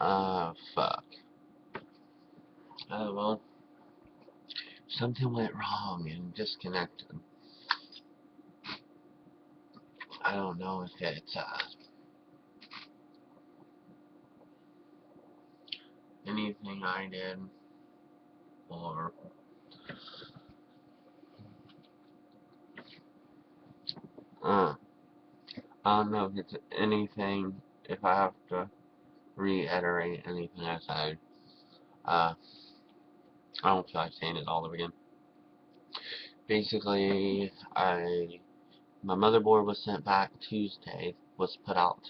Fuck. Well, something went wrong and disconnected. I don't know if it's, anything I did, or, uh, I don't know if it's anything, if I have to reiterate anything I said. Uh, I don't feel like saying it all over again. Basically, my motherboard was sent back Tuesday, was put out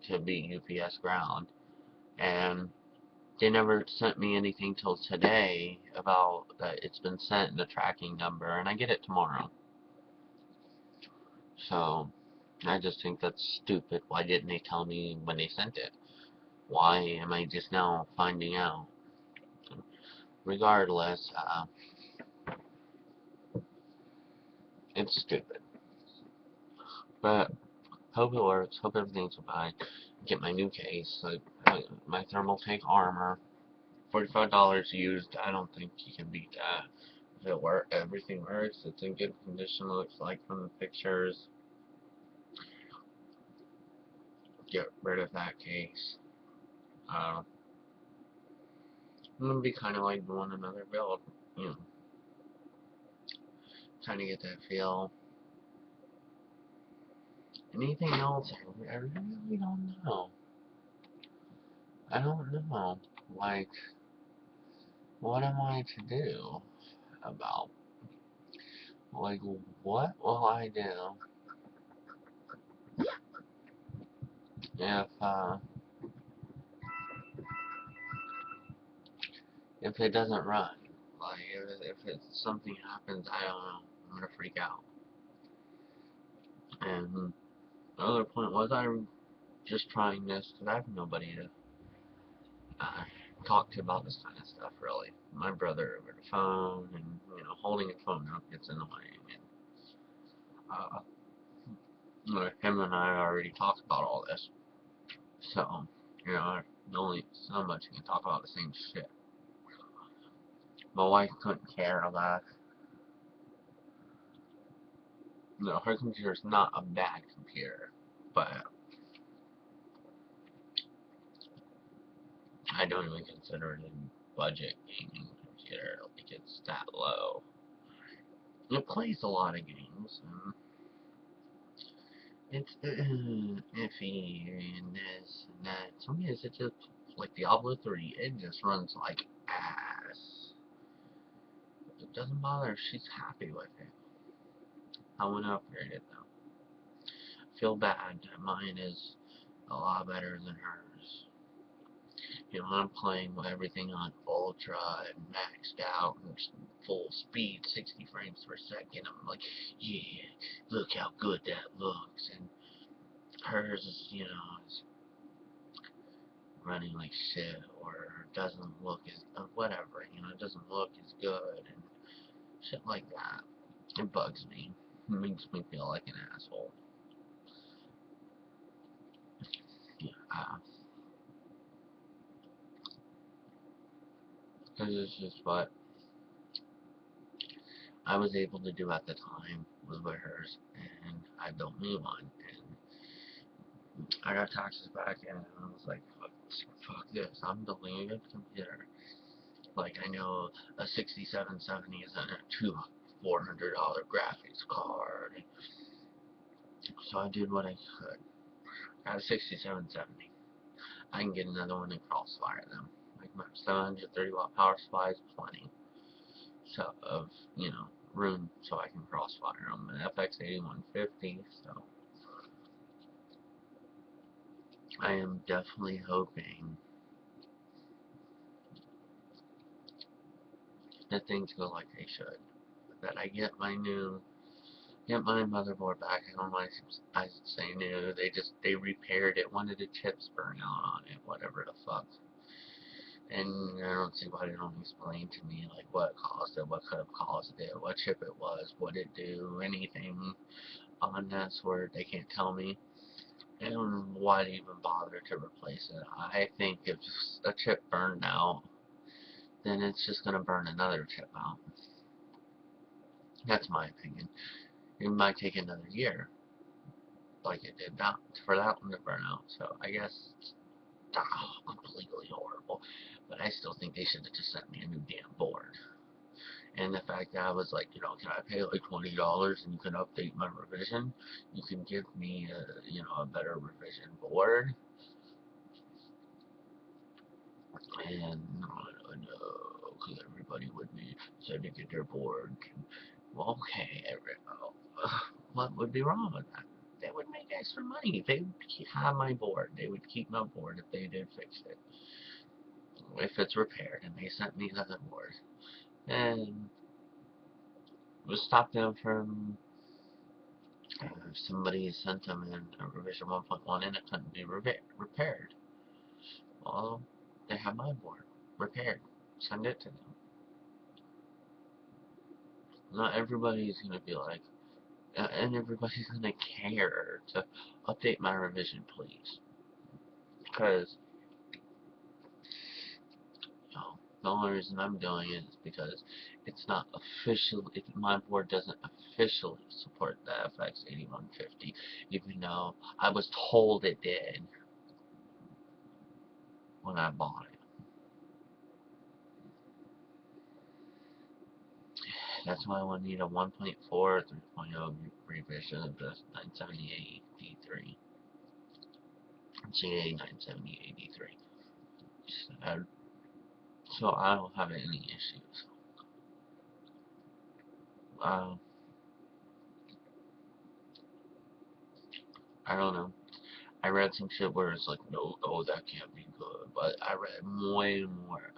to be UPS ground, and they never sent me anything till today about that it's been sent and the tracking number, and I get it tomorrow. So, I just think that's stupid. Why didn't they tell me when they sent it? Why am I just now finding out? Regardless, it's stupid. But hope it works. Hope everything's fine. Get my new case, like my thermal tank armor. $45 used. I don't think you can beat that. If it work, everything works. It's in good condition. Looks like from the pictures. Get rid of that case. Uh, I'm gonna be kind of like doing another build. You know, trying to get that feel. Anything else? I really don't know. I don't know. Like, what am I to do about? Like, what will I do if it doesn't run? Like, if something happens, I don't know. I'm gonna freak out. And the other point was I'm just trying this because I have nobody to uh, talk to about this kind of stuff, really. My brother over the phone, and holding a phone up gets annoying. And him and I already talked about all this, so only so much you can talk about the same shit. My wife couldn't care less. No, her computer's not a bad computer, but I don't even consider it a budget gaming computer. Like, it's that low. It plays a lot of games, and it's iffy and this and that. Some days it just, like Diablo 3, it just runs like ass. It doesn't bother if she's happy with it. I want to upgrade it though. I feel bad. Mine is a lot better than hers. I'm playing with everything on ultra and maxed out and full speed, 60 frames per second. I'm like, yeah, look how good that looks. And hers is running like shit, or doesn't look as, whatever, it doesn't look as good and shit like that. It bugs me. It makes me feel like an asshole. Yeah, because it's just what I was able to do at the time was with hers, and I built me one, and I got taxes back, and I was like, fuck this, I'm building a good computer. Like, I know a 6770 isn't a $400 graphics card, so I did what I could. Got a 6770. I can get another one and crossfire them. Like, my 730 watt power supply is plenty. So, room so I can crossfire them. An FX 8150, so I am definitely hoping that things go like they should. That I get my motherboard back. I don't know why I say new. They repaired it. One of the chips burned out on it. Whatever the fuck. And I don't see why they don't explain to me like what caused it, what could have caused it, what chip it was, what it do, anything on that sort. They can't tell me. And why even bother to replace it? I think if a chip burned out, then it's just gonna burn another chip out. That's my opinion. It might take another year, like it did that for that one to burn out. So I guess it's not completely horrible, but I still think they should have just sent me a new damn board. And the fact that I was like, can I pay like $20 and you can update my revision? You can give me a better revision board. And no, because everybody would be said to get their board. Well, okay, what would be wrong with that? They would make extra money. They would have my board. They would keep my board if they did fix it. If it's repaired and they sent me another board. And it would stop them from if somebody sent them in a revision 1.1 and it couldn't be repaired. Well, they have my board repaired. Send it to them. Not everybody's gonna be like, and everybody's gonna care to update my revision, please. Because, the only reason I'm doing it is because it's not official. My board doesn't officially support the FX 8150, even though I was told it did when I bought it. That's why I would need a 1.4 or 3.0 revision of the 978 D3. GA 978 D3. So I don't have any issues. Uh, I don't know. I read some shit where it's like, no, oh, that can't be good. But I read way more,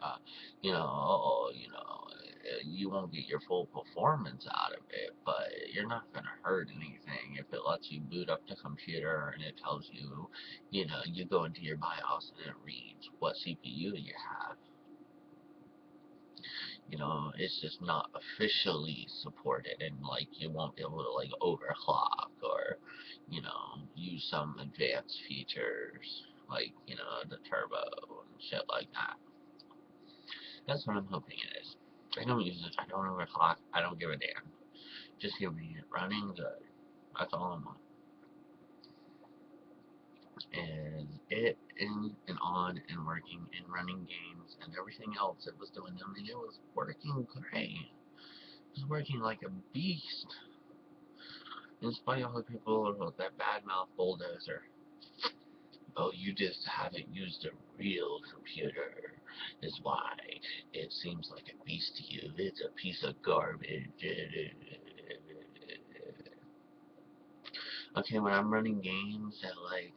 you won't get your full performance out of it, but you're not going to hurt anything if it lets you boot up the computer and it tells you, you go into your BIOS and it reads what CPU you have. It's just not officially supported, and like you won't be able to like overclock or, use some advanced features like, the turbo and shit like that. That's what I'm hoping it is. I don't use it, I don't overclock, I don't give a damn. Just give me it running good. That's all I want. And it in and on and working and running games and everything else it was doing, it was working great. It was working like a beast. In spite of all the people with that badmouth bulldozer. Oh, you just haven't used a real computer, is why it seems like a beast to you. It's a piece of garbage. Okay, when I'm running games at like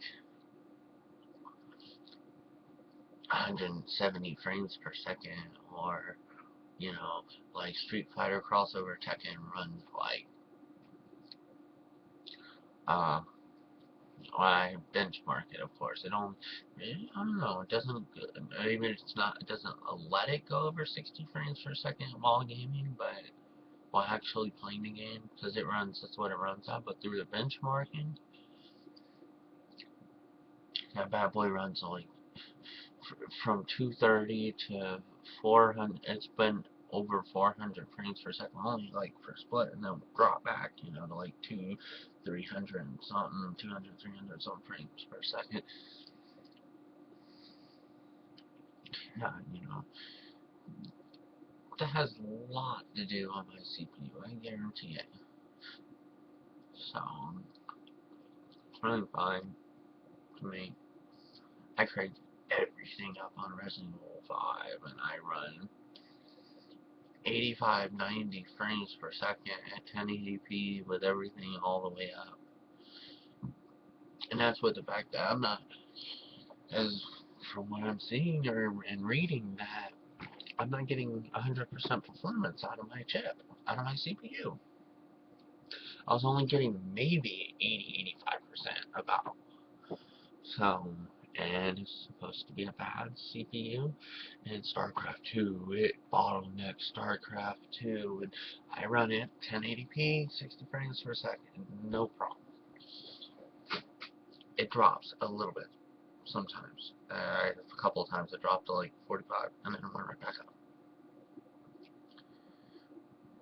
170 frames per second, or, like Street Fighter crossover Tekken runs like, uh, I benchmark it, of course. It don't. I don't know. It doesn't. Maybe it's not. It doesn't let it go over 60 frames per second while gaming, but while actually playing the game, because it runs. That's what it runs at. But through the benchmarking, that bad boy runs like from 230 to 400. It's been over 400 frames per second only, like for split, and then drop back, to like 300 and something, 200, 300 something frames per second. Yeah, that has a lot to do on my CPU, I guarantee it. So, it's running fine to me. I cranked everything up on Resident Evil 5, and I run 85, 90 frames per second at 1080p with everything all the way up. And that's with the fact that I'm not, as from what I'm seeing and reading, that I'm not getting 100% performance out of my chip, out of my CPU. I was only getting maybe 80, 85% about. So, and it's supposed to be a bad CPU. And StarCraft 2, it bottlenecks StarCraft 2. And I run it 1080p, 60 frames per second, no problem. it drops a little bit sometimes. A couple of times it dropped to like 45, and then it went right back up.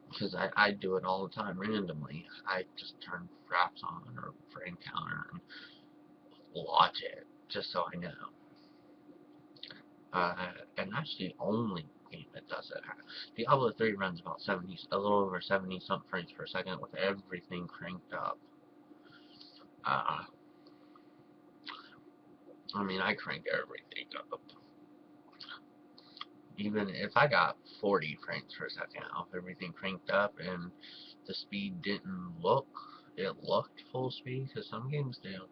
Because I do it all the time randomly. I just turn fraps on or frame counter and watch it just so I know. And that's the only game that does it. Diablo 3 runs about 70, a little over 70 something frames per second with everything cranked up. I mean, I crank everything up. Even if I got 40 frames per second off everything cranked up and the speed didn't look, it looked full speed, because some games do.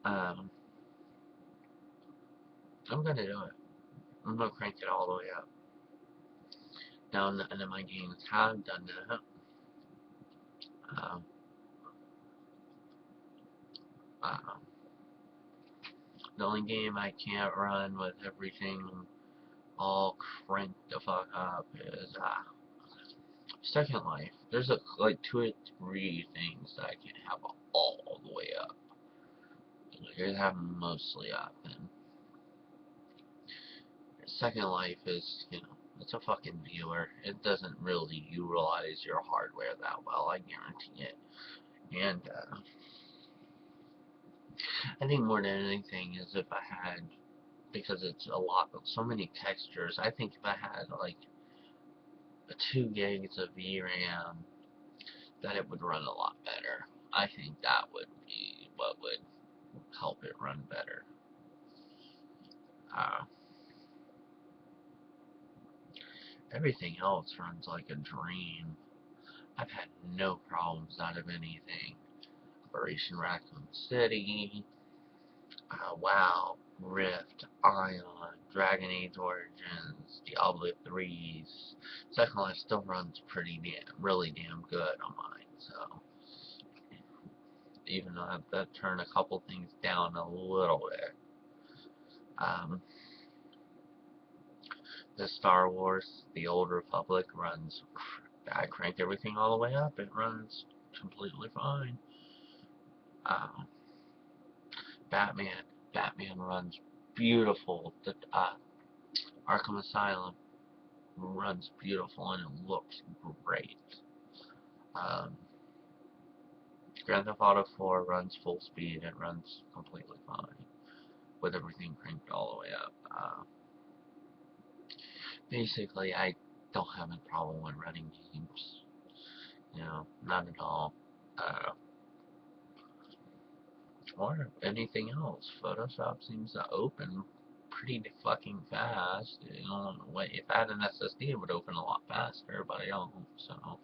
I'm gonna do it. I'm gonna crank it all the way up. Now, none of my games have done that. Um, um, the only game I can't run with everything all cranked the fuck up is Second Life. There's like 2 or 3 things that I can have all the way up. I can have them mostly up, and Second Life is, it's a fucking viewer. It doesn't really utilize your hardware that well, I guarantee it. And I think more than anything is if I had, because it's a lot of so many textures, I think if I had like 2 gigs of VRAM, that it would run a lot better. I think that would be what would help it run better. Everything else runs like a dream. I've had no problems out of anything. Operation Raccoon City, WoW, Rift, Ion, Dragon Age Origins, Diablo 3's. Second Life still runs really damn good on mine, so even though I've got to turn a couple things down a little bit. The Star Wars, The Old Republic runs, I crank everything all the way up, it runs completely fine. Batman runs beautiful. The Arkham Asylum runs beautiful and it looks great. Grand Theft Auto 4 runs full speed and runs completely fine with everything cranked all the way up. Basically, I don't have a problem with running games. Not at all. Or anything else. Photoshop seems to open pretty fucking fast. If I had an SSD, it would open a lot faster, but I don't. So,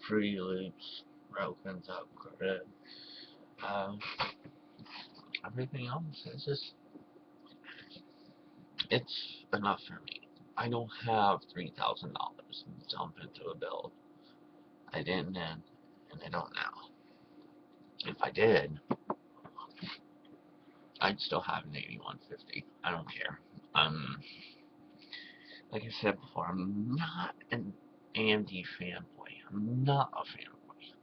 Fruity Loops opens up good. Everything else is just, it's enough for me. I don't have $3,000 to jump into a build. I didn't then, and I don't now. If I did, I'd still have an 8150. I don't care. Like I said before, I'm not an AMD fanboy. I'm not a fanboy.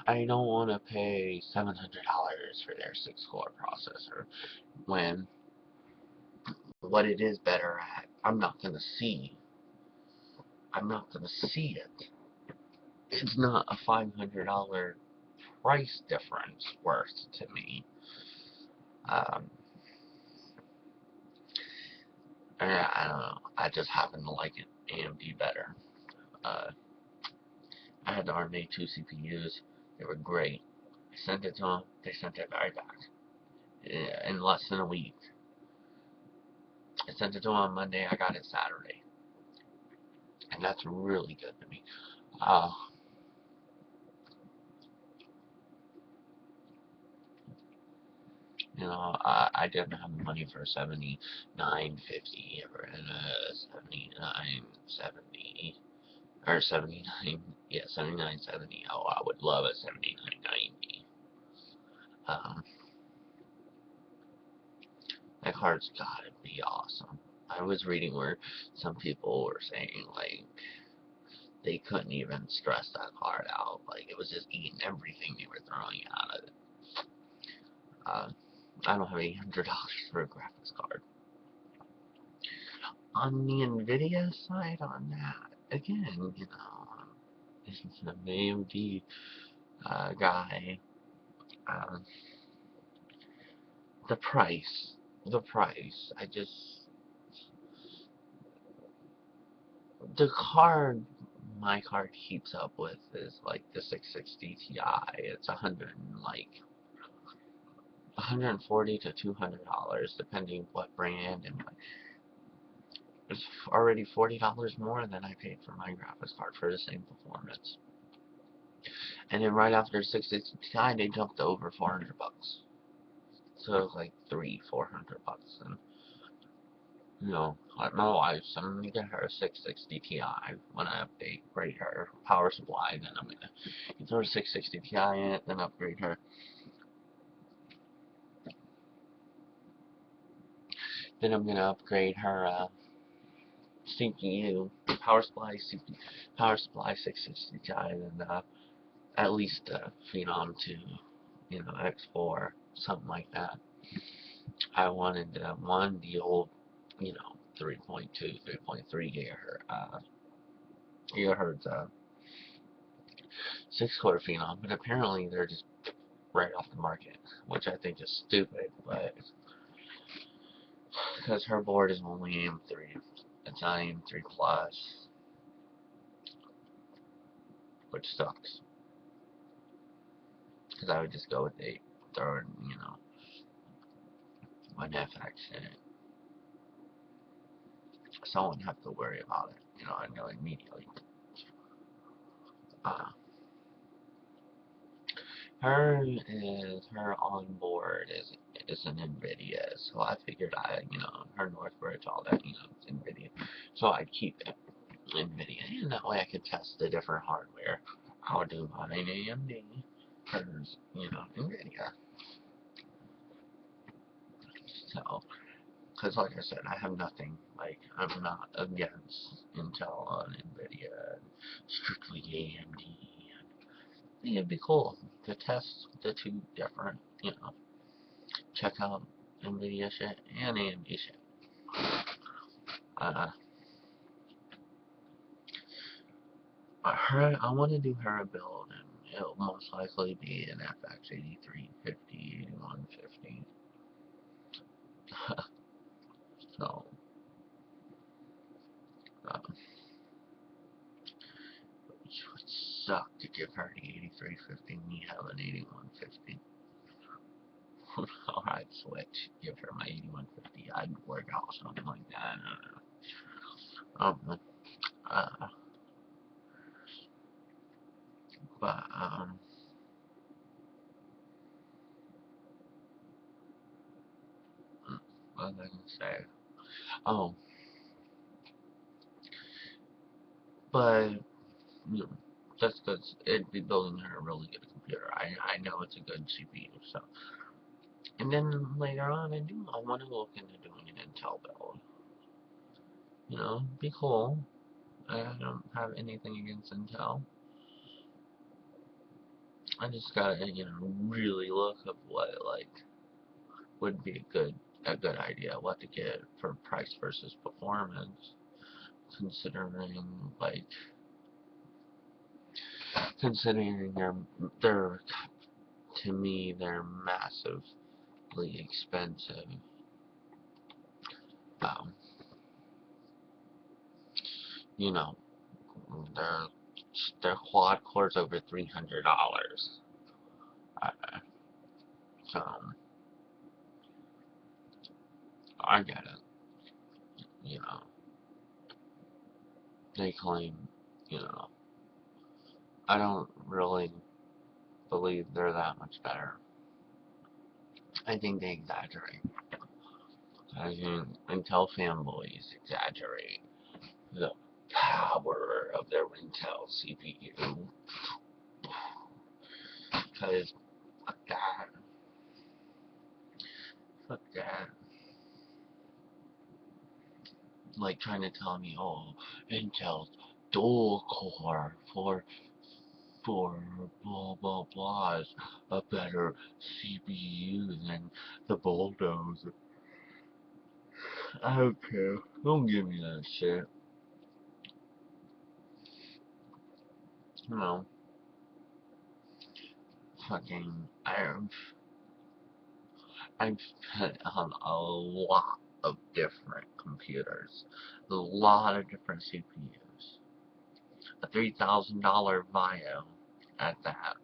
I don't want to pay $700 for their 6-core processor when what it is better at, I'm not going to see. I'm not going to see it. It's not a $500 price difference worth to me. I don't know. I just happen to like AMD better. I had the ARM A2 CPUs. They were great. I sent it to them. They sent it right back in less than a week. I sent it to them on Monday. I got it Saturday, and that's really good to me. I didn't have the money for 7950 or 7970 or 79, yeah, 7970. Oh, I would love a 7990. card's gotta be awesome. I was reading where some people were saying, like, they couldn't even stress that card out. Like, it was just eating everything they were throwing out of it. Uh, I don't have $800 for a graphics card. On the NVIDIA side, on that, again, this is an AMD guy. Um, the price, I just, the card my card keeps up with is like the 660 Ti. It's 140 to $200 depending what brand, and it's already $40 more than I paid for my graphics card for the same performance. And then right after 660 Ti, they jumped to over $400. So it was like $400. And like my wife, so I'm gonna get her a 660 Ti when I upgrade her power supply. Then I'm gonna throw a 660 Ti in it, then upgrade her. Then I'm gonna upgrade her CPU power supply 660 Ti, and at least Phenom to X4, something like that. I wanted the old 3.2, 3.3 gigahertz 6-core Phenom, but apparently they're just right off the market, which I think is stupid, but because her board is only AM3, it's not AM3 Plus, which sucks, because I would just go with 8, throw in, one FX in it, so I wouldn't have to worry about it, I know immediately. Uh, her onboard is an NVIDIA, so I figured her Northbridge, all that, it's NVIDIA, so I'd keep it NVIDIA, and that way I could test the different hardware. I'll do mine AMD, hers, NVIDIA. So, because like I said, I have nothing, like, I'm not against Intel and NVIDIA, strictly AMD. I think it'd be cool to test the two different, check out NVIDIA shit and AMD shit. Uh, I want to do her a build, and it'll most likely be an FX 8350, 8150. So, which would suck to give her the 8350 and me have an 8150. Alright, switch. Give her my 8150. I'd work out something like that. I don't know. But, what was I gonna say? Oh, but, just because it'd be building her a really good computer. I know it's a good CPU, so. And then later on, I want to look into doing an Intel build. Be cool. I don't have anything against Intel. I just gotta, really look at what, like, would be a good idea, what to get for price versus performance, considering, like, they're, to me, they're massively expensive. Um, you know, their their quad core's over $300. Uh, so I get it. You know, they claim. You know, I don't really believe they're that much better. I think they exaggerate. I think Intel fanboys exaggerate the power of their Intel CPU. Because fuck that. Fuck that. like trying to tell me, oh, Intel's dual core for blah blah blah is a better CPU than the bulldozer. I don't care. Don't give me that shit. You know, fucking, I've spent on a lot of different computers, a lot of different CPUs. A $3,000 Vio at that,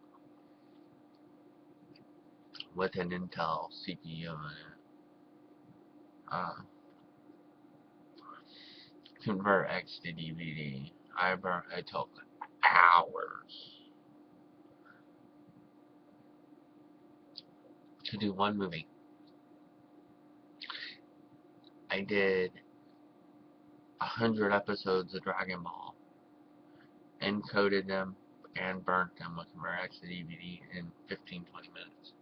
with an Intel CPU in it. Uh, Convert X to DVD. I took hours to do one movie. I did 100 episodes of Dragon Ball, encoded them, and burnt them with Convert X to DVD in 15-20 minutes.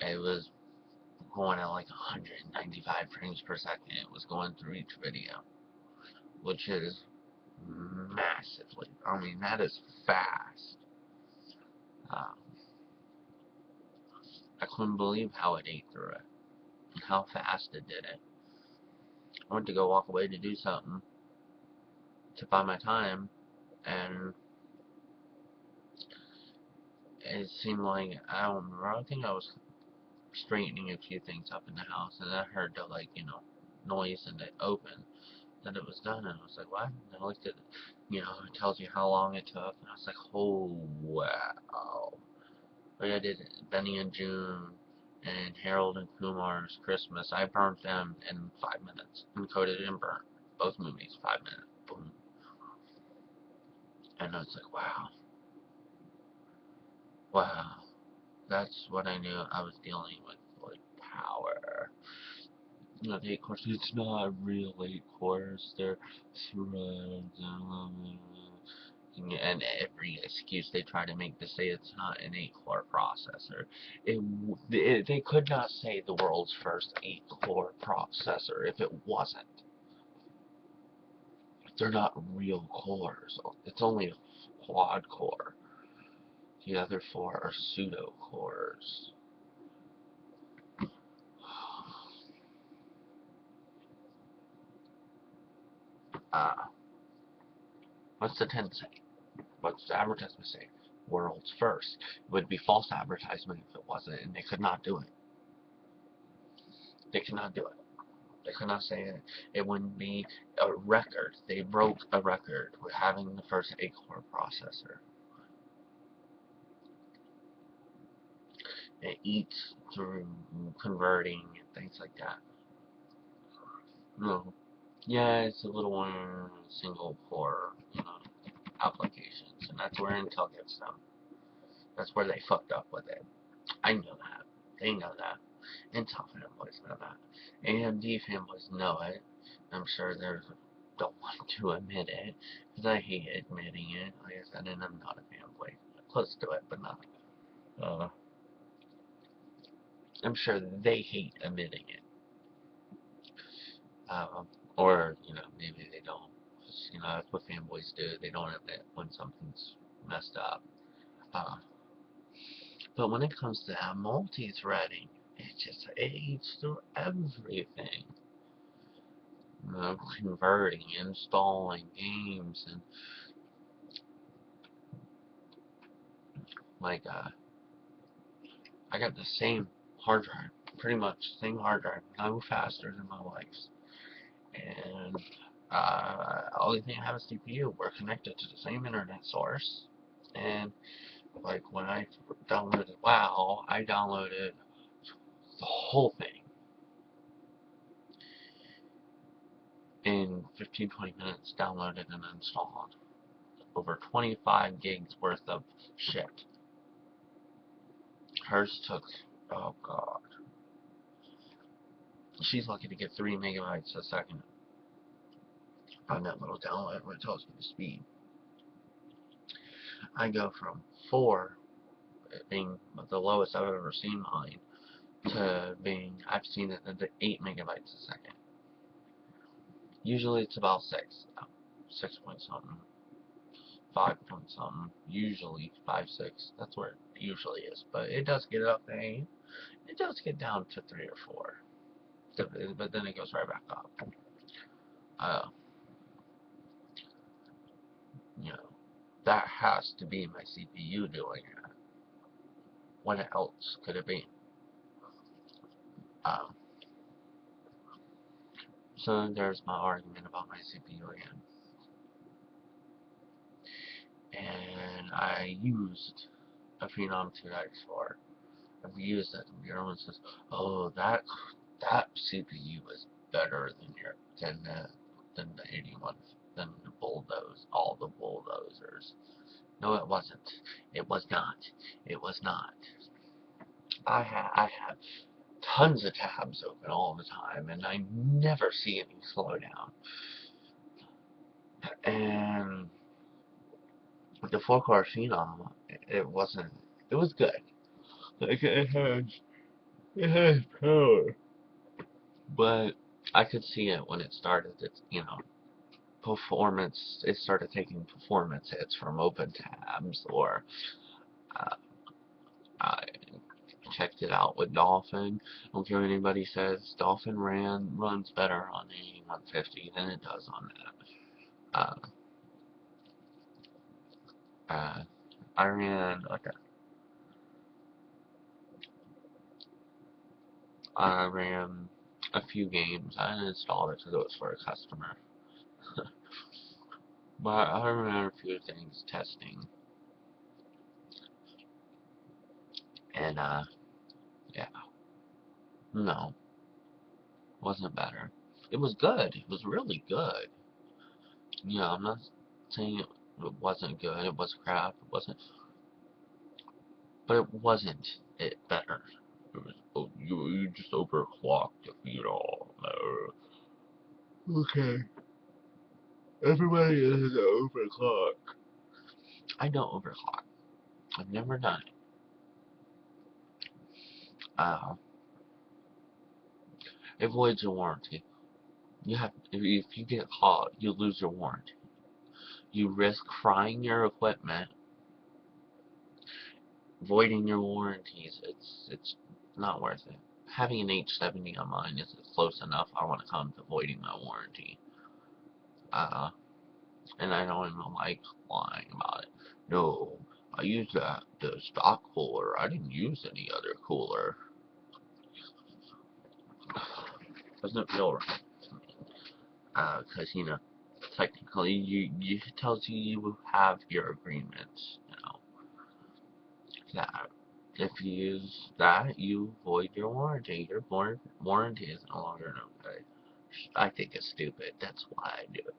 It was going at like 195 frames per second. It was going through each video, which is massively. I mean, that is fast. Um, I couldn't believe how it ate through it and how fast it did it. I went to go walk away to do something to buy my time, and it seemed like, I don't remember, I think I was straightening a few things up in the house, and I heard the, like, noise, and it opened, that it was done, and I was like, what? And I looked at it, it tells you how long it took, and I was like, oh, wow. Like I did Benny and June, and Harold and Kumar's Christmas. I burnt them in 5 minutes, encoded and burnt. Both movies, 5 minutes, boom. And I was like, wow, wow. That's what I knew I was dealing with, like, power. The 8 cores, it's not real 8 cores, they're threads, and every excuse they try to make to say it's not an 8-core processor. They could not say the world's first 8-core processor if it wasn't. They're not real cores. It's only a quad core. The other 4 are pseudo cores. Uh, what's the 10 say? What's the advertisement say? World's first. It would be false advertisement if it wasn't, and they could not do it. They could not do it. They could not say it. It wouldn't be a record. They broke a record with having the first 8-core processor. It eats through converting and things like that. No. Yeah, it's a little one single core, applications, and that's where Intel gets them. That's where they fucked up with it. I know that. They know that. Intel fanboys know that. AMD fanboys know it. I'm sure they don't want to admit it, because I hate admitting it. Like I said, and I'm not a fanboy. Close to it, but not. I'm sure they hate admitting it. Or, maybe they don't. That's what fanboys do. They don't admit when something's messed up. But when it comes to that multi-threading, it just aids through everything. Converting, installing games, and like I got the same hard drive, pretty much same hard drive, no faster than my wife's, and only thing I have is CPU. We're connected to the same internet source, and like when I downloaded WoW, I downloaded the whole thing in 15-20 minutes, downloaded and installed. Over 25 gigs worth of shit. Hers took, oh god. She's lucky to get 3 megabytes a second on that little download where it tells you the speed. I go from 4 being the lowest I've ever seen mine to being, I've seen it at 8 megabytes a second. Usually it's about 6 point something, 5 point something, usually 5, 6, that's where it usually is, but it does get up there, it does get down to 3 or 4, but then it goes right back up. Uh, you know, that has to be my CPU doing it. What else could it be? Um, so there's my argument about my CPU again. And I used a Phenom 2X4. I've used that computer, and says, "Oh, that CPU is better than the 81, than the bulldoze, all the bulldozers." No, it wasn't. It was not. It was not. I have tons of tabs open all the time, and I never see any slowdown. And with the 4-core Phenom, it wasn't. It was good. Like it has power, but I could see it when it started. It's performance. It started taking performance hits from open tabs, or uh, I checked it out with Dolphin. I don't care what anybody says. Dolphin runs better on the 150 than it does on that. I ran I ran a few games. I didn't install it because it was for a customer. But I ran a few things testing, and yeah, no, wasn't better. It was good. It was really good. I'm not saying it wasn't good. It was crap. It wasn't, but it wasn't it better. It was, oh, you just overclocked the feed all. Okay, everybody is overclock. I don't overclock. I've never done it. It voids your warranty. If you get caught, you lose your warranty. You risk frying your equipment, voiding your warranties. It's not worth it. Having an H70 on mine is close enough. I want to come to voiding my warranty. Uh, and I don't even like lying about it. No, I used the stock cooler. I didn't use any other cooler. Doesn't feel right. Because technically it tells you have your agreements. That if you use that, you void your warranty. Your warranty is no longer okay. I think it's stupid. That's why I do it.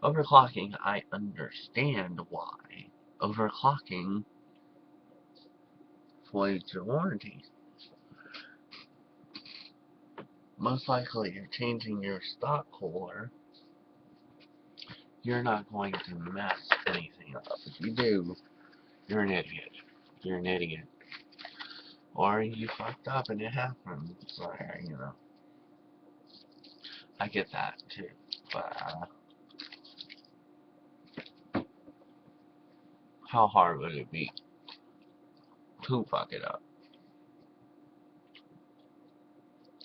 Overclocking, I understand why. Overclocking voids your warranty. Most likely, you're changing your stock cooler. You're not going to mess anything up. If you do, you're an idiot. You're an idiot. Or you fucked up and it happened. So, I get that too. But, how hard would it be to fuck it up?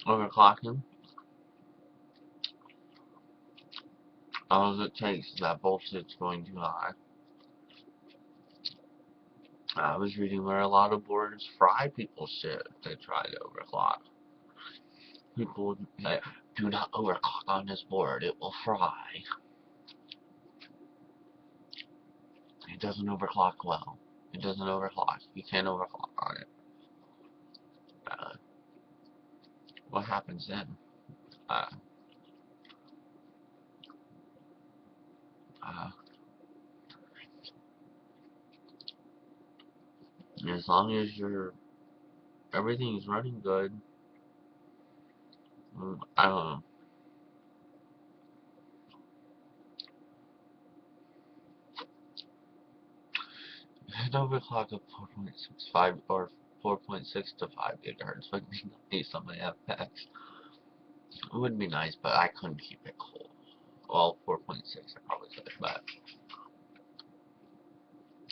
Overclocking? All it takes is that voltage going too high. I was reading where a lot of boards fry people's shit if they try to overclock. People say, do not overclock on this board, it will fry. It doesn't overclock well. It doesn't overclock. You can't overclock on it. Uh, what happens then? Uh, uh, as long as everything's running good, I don't know. Hit overclock of 4.65 or 4.6 to 5 gigahertz would be nice on my FX. It would be nice, but I couldn't keep it cool. Well, 4.6 I probably could, but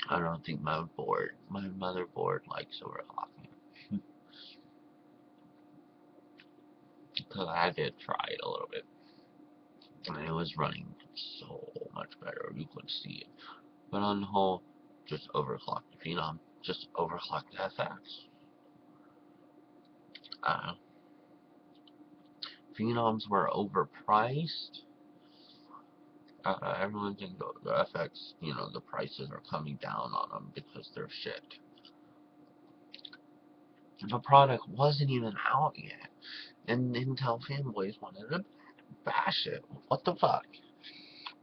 I don't think my motherboard likes overclocking. Because I did try it a little bit. And it was running so much better, you could see it. But on the whole, just overclocked the Phenom, just overclocked the FX. Uh, Phenoms were overpriced. Everyone thinks the FX, the prices are coming down on them because they're shit. The product wasn't even out yet, and Intel fanboys wanted to bash it. What the fuck?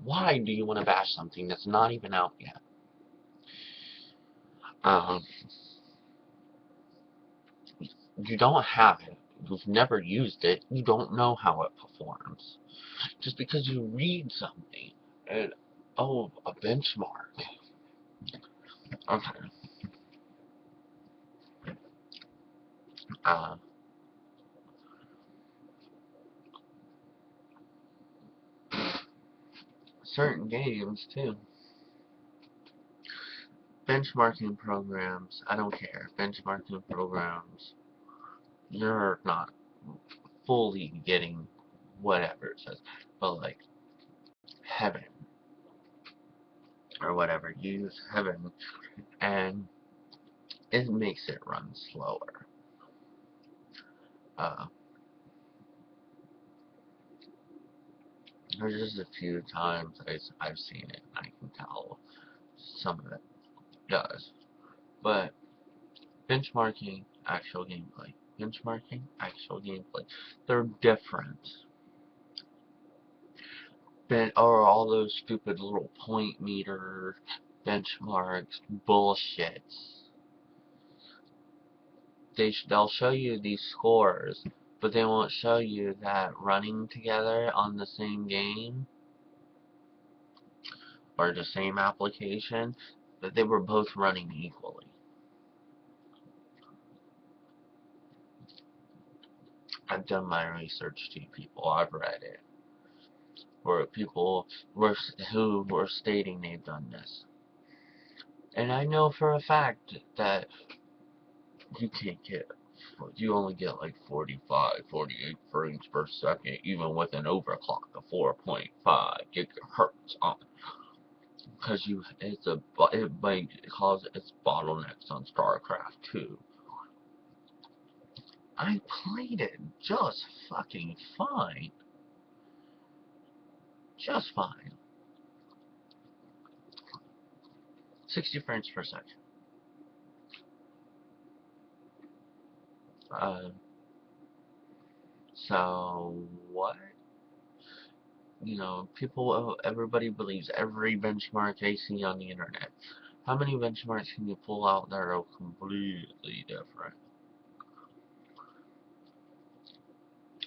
Why do you want to bash something that's not even out yet? Um, you don't have it. You've never used it. You don't know how it performs. Just because you read something and a benchmark. Okay. Uh, Certain games too. Benchmarking programs. I don't care. Benchmarking programs. You're not fully getting whatever it says, but like heaven or whatever. You use heaven, and it makes it run slower. Uh, there's just a few times I've seen it, and I can tell some of it does. But benchmarking, actual gameplay. Benchmarking, actual gameplay. They're different. Or all those stupid little point meter benchmarks, bullshit. They'll show you these scores, but they won't show you that running together on the same game or the same application, that they were both running equally. I've done my research too, people. I've read it. Where people who were stating they've done this. And I know for a fact that you can't get, you only get like 45, 48 frames per second, even with an overclock of 4.5 gigahertz on. Because it might cause its bottlenecks on StarCraft 2. I played it just fucking fine. Just fine. 60 frames per second. So what? Everybody believes every benchmark they see on the internet. How many benchmarks can you pull out that are completely different?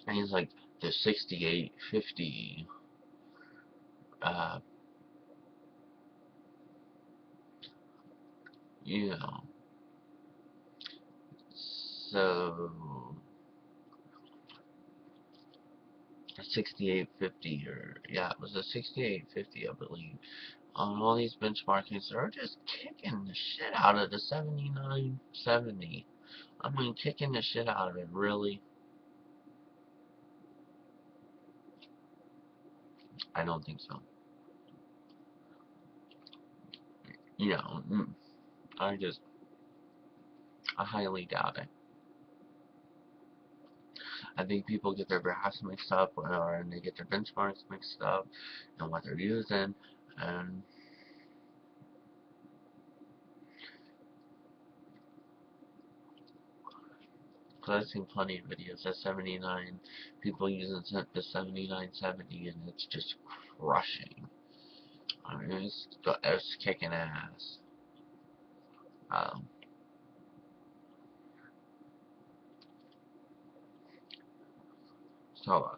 And it's like the 6850, uh, you know, so 6850, or yeah, it was a 6850, I believe. On all these benchmarkings, they're just kicking the shit out of the 7970. I mean, kicking the shit out of it, really. I don't think so. You know, I highly doubt it. I think people get their graphs mixed up, or they get their benchmarks mixed up, and what they're using, and because I've seen plenty of videos of 79, people using the 7970, and it's just crushing. I mean, it's kicking ass. Um, so,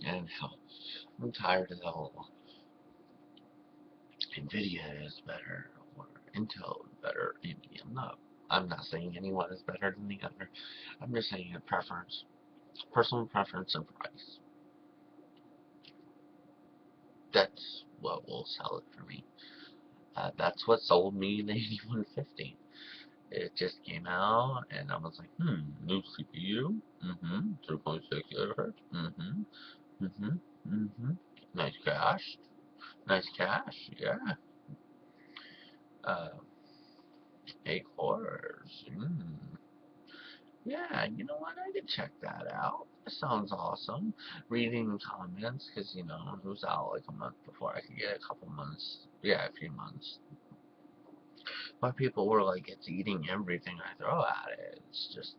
and hell, I'm tired of the whole NVIDIA is better, or Intel better AMD. I'm not saying anyone is better than the other. I'm just saying a preference, personal preference and price. That's what will sell it for me. That's what sold me the 8150. It just came out, and I was like, new CPU, 3.6 gigahertz, mm-hmm, mm-hmm. Nice cache, yeah. Uh, 8 cores, Yeah, you know what? I could check that out. That sounds awesome. Reading comments, because, it was out like a month before I could get a couple months. Yeah, a few months. But people were like, it's eating everything I throw at it. It's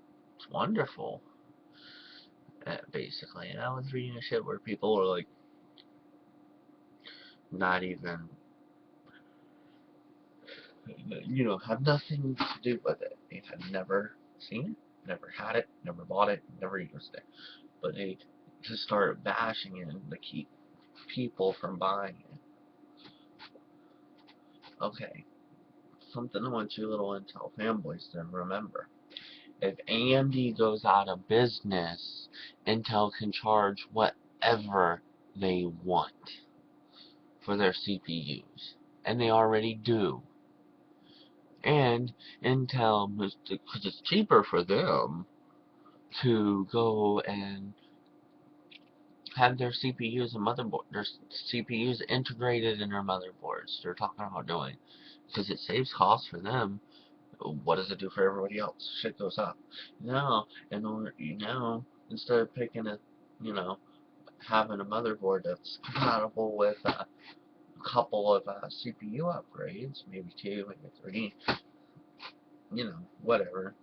wonderful. Basically. And I was reading a shit where people were like, not even, have nothing to do with it. They had never seen it, never had it, never bought it, never used it. But they just started bashing it to keep people from buying it. Okay, something I want you little Intel fanboys to remember. If AMD goes out of business, Intel can charge whatever they want for their CPUs. And they already do. And Intel, because it's cheaper for them to go and have their CPUs and their CPUs integrated in their motherboards. They're talking about doing, because it saves costs for them. What does it do for everybody else? Shit goes up. Now, instead of picking having a motherboard that's compatible with a couple of CPU upgrades, maybe two, maybe three, whatever.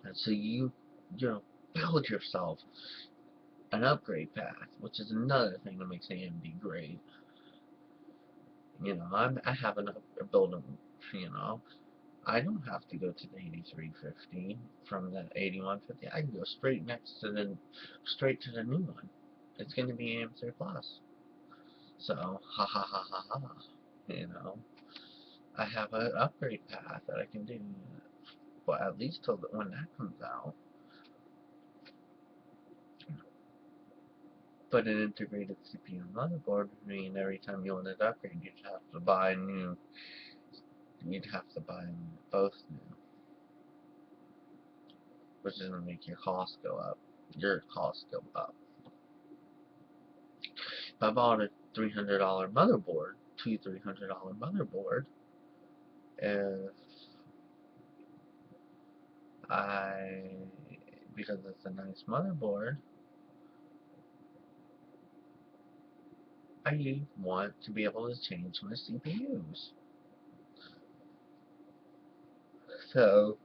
And so build yourself an upgrade path, which is another thing that makes AMD great. I have a building, I don't have to go to the 8350 from the 8150. I can go straight to the new one. It's going to be AM3 Plus. So, ha ha ha ha ha. I have an upgrade path that I can do, but at least till when that comes out. But an integrated CPU and motherboard would mean every time you wanted to upgrade, you'd have to buy both new, which is going to make your costs go up. Your costs go up. If I bought a $300 motherboard, $300 motherboard, if because it's a nice motherboard, I want to be able to change my CPUs. So,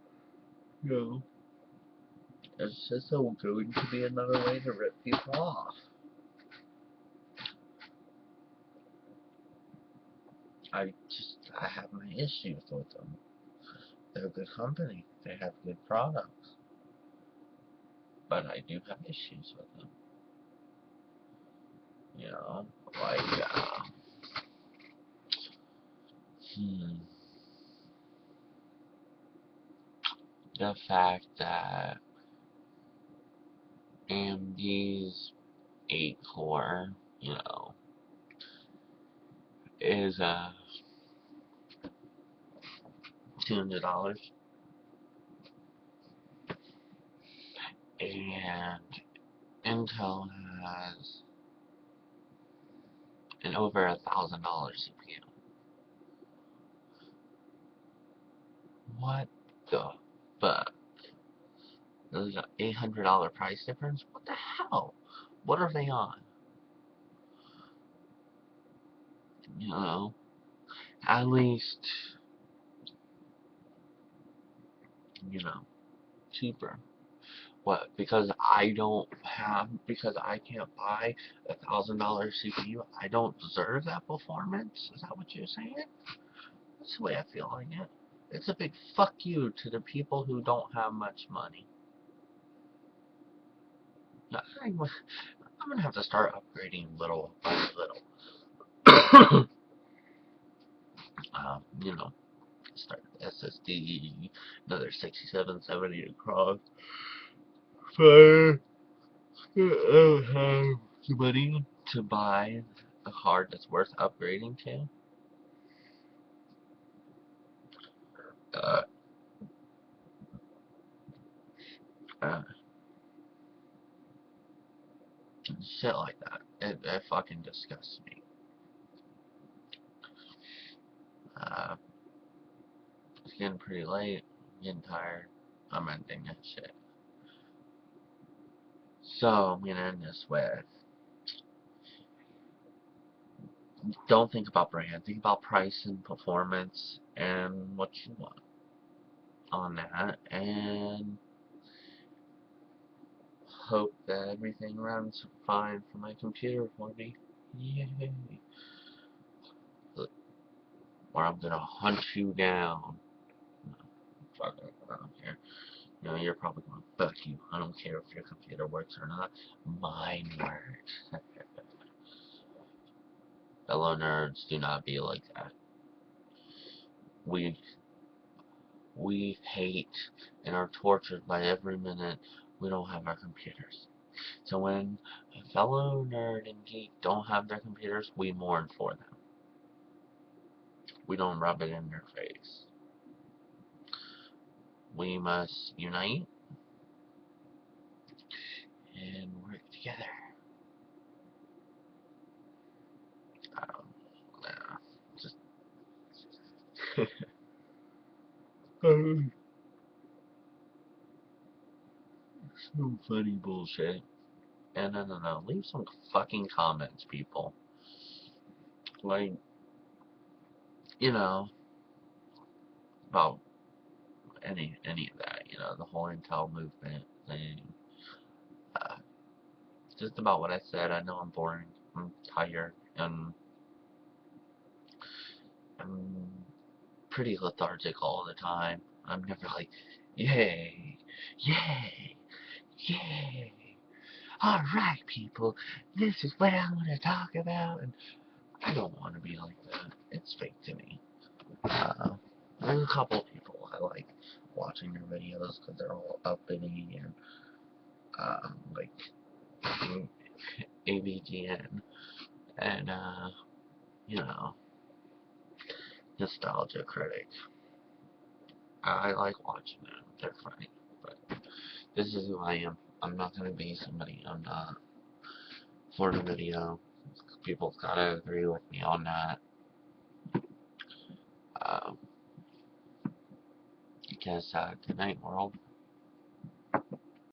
it's just going to be another way to rip people off. I have my issues with them. They're a good company. They have good products. But I do have issues with them. Like, the fact that AMD's 8-core, is $200, and Intel has an over $1,000 CPU. What the fuck? There's an $800 price difference? What the hell? What are they on? At least, cheaper. What? Because I can't buy $1,000 CPU, I don't deserve that performance? Is that what you're saying? That's the way I feel like it. It's a big fuck you to the people who don't have much money. I'm gonna have to start upgrading little by little. start SSD, another 6770 to cross. Fire. I don't have the money to buy a card that's worth upgrading to. Uh, uh, Shit like that. It fucking disgusts me. Uh, it's getting pretty late. I'm getting tired. I'm ending that shit. So I'm gonna end this with, don't think about brand, think about price and performance and what you want on that, and hope that everything runs fine for my computer for me. Yay. Or I'm gonna hunt you down. No, fuck it, I don't care. You know, you're probably going, fuck you. I don't care if your computer works or not. Mine works. Fellow nerds, do not be like that. We we hate and are tortured by every minute we don't have our computers. So when a fellow nerd and geek don't have their computers, we mourn for them. We don't rub it in their face. We must unite and work together. Nah, just some funny bullshit. And no. Leave some fucking comments, people. Like, you know, about any of that. You know, the whole Intel movement thing. Uh, just about what I said. I know I'm boring. I'm tired, and I'm pretty lethargic all the time. I'm never like, yay, yay, yay. All right, people. This is what I want to talk about, and I don't want to be like that. It's fake to me. There's a couple people I like watching their videos because they're all uppity and like AVGN and you know, nostalgia critic. I like watching them. They're funny, but this is who I am. I'm not gonna be somebody I'm not for the video. People gotta agree with me on that. Um, because good night, world.